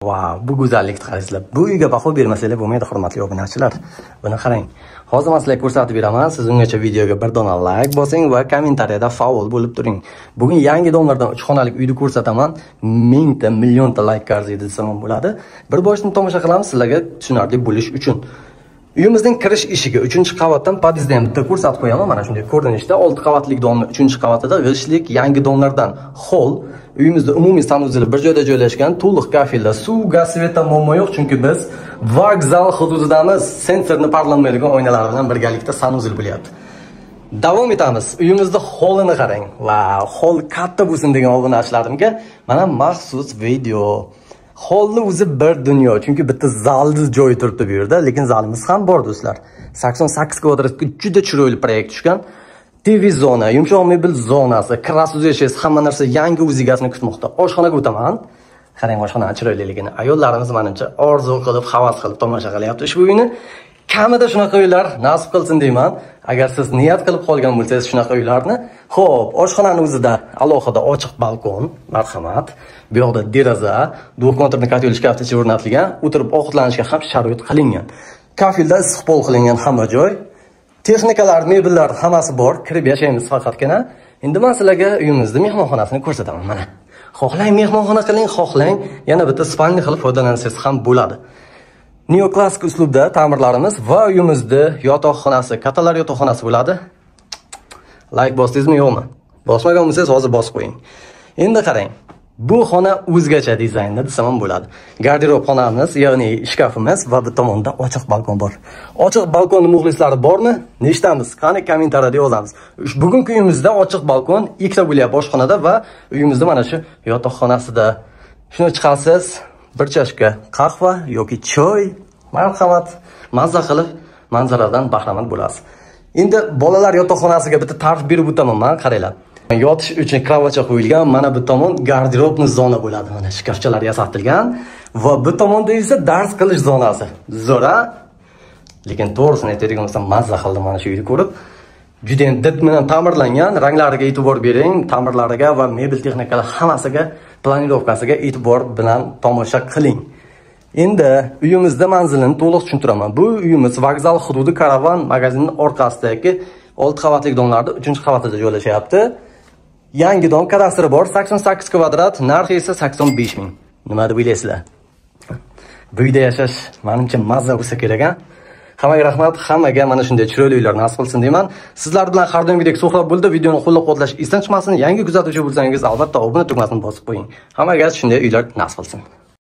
Wow, bu go'zallikni qaranglar. Bu uyga baho bermasanglar bo'lmaydi, hurmatli obunachilar. Buni qarang. Hozir men sizlarga ko'rsatib beraman. Siz ungacha videoga bir dona like bosing va kommentariyada faol bo'lib turing. Bugun yangi domlardan 3 xonalik uyni ko'rsataman. Mingta, millionta like arziydi desam bo'ladi. Bir boshdan tomosha qilamiz sizlarga tushunarli bo'lish uchun. Uyimizning kirish eshigi 3-qavatdan podyezdda ham bitta ko'rsatib qo'yaman. Mana shunday ko'rinishda 6 qavatlik domni 3-qavatida g'ishlik yangi domlardan hol. Uyimizda umumiy sanuzeli bir joyda joylashgan, to'liq kafilda, suv, gaz, sveta muammo yo'q, chunki biz vokzal hududidamiz. Sensorni parlanmaydigan oynalar bilan birgalikda sanuzel bo'lyapti. Davom etamiz. Uyimizda holini qarang. Wow, hol katta bo'lsin degan obunachilarimga mana maxsus video. Holni o'zi bir dunyo, chunki bitta zalni joyi turibdi bu yerda, lekin zalimiz ham bor do'stlar. 88 kvadratga juda chiroyli proyekt tushgan. TV zona, yumshoq mebel zonasi, kras uzayishingiz, hamma narsa yangi o'z egasini kutmoqda. Oshxonaga o'taman. Qarang oshxona chiroyliligini. Ayollarimiz menimcha orzu qilib, havas qilib tomosha qilyapti ushbu uyni. Kamida shunaqa uylar nasib qilsin deyman. Agar siz niyat qilib qolgan bo'lsangiz shunaqa uylarni, xo'p, oshxonaning o'zida alohida ochiq balkon, marhamat. Bu yoqda deraza, duxkontrni kotel shkafgacha o'rnatilgan, o'tirib ovqatlanishga ham sharoit qilingan. Kafilda issiqpol qilingan hamma joy. Texnikalar, mebellar hammasi bor, kirib yashaymiz faqatgina. Endi men sizlarga uyimizning mehmonxonasini ko'rsataman mana. Xohlang mehmonxona qiling, xohlang yana bitta spalni qilib foydalansangiz ham bo'ladi. Neoklassik uslubda ta'mirlarimiz va uyimizda yotoqxonasi, kattalar yotoqxonasi bo'ladi. Like bosdingizmi yo'qmi? Bosmagan bo'lsangiz hozir bosib qo'ying. Endi qarang. Bu xona o'zgacha dizaynda desam ham bo'ladi. Garderob xonamiz, ya'ni shkafimiz va bu tomonda ochiq balkon bor. Ochiq balkonning muxlislari bormi? Neshtamiz? Qani kommentariyada yozamiz. Bugungi uyimizda ochiq balkon ikkita bo'lyapti oshxonada va uyimizda mana shu yotoqxonasida. Shuni chiqarsiz, bir chashka qahva yoki choy, marhamat, mazza qilib manzaradan bahramand bo'lasiz. Endi bolalar yotoqxonasiga bitta ta'rif berib o'taman men, qaranglar. Yotish uchun kravacha qo'yilgan, mana bu tomon garderobni zona bo'ladi. Mana shkafchalar yasatilgan va bu tomonda esa dars qilish zonasi. Zo'ra. Lekin to'g'risini aytadigan bo'lsam, mazza qildim mana shu uyni ko'rib. Juda ham did bilan ta'mirlangan, ranglariga e'tibor bering, ta'mirlariga va mebel texnikalar hammasiga, planirovkasiga e'tibor bilan tomosha qiling. Endi uyimizda manzilini to'liq tushuntiraman. Bu uyimiz vokzal hududi karavan magazinining orqasidagi 6 qavatlik domlarda 3-qavatida joylashyapti. Yangi dom kadastri bor, 88 kvadrat, narxi esa 85 ming. Nima deb o'ylaysizlar? Bu uyda yashash menimcha mazza bo'lsa kerak, a? Hammaga rahmat, hammaga mana shunday chiroyli uylar nasib qilsin deyman. Sizlar bilan har doimgidek suhbat bo'ldi. Videoni qo'llab-quvvatlash esdan chiqmasin. Yangi kuzatuvchi bo'lsangiz, albatta obuna tugmasini bosib qo'ying. Hammaga shunday uylar nasib qilsin.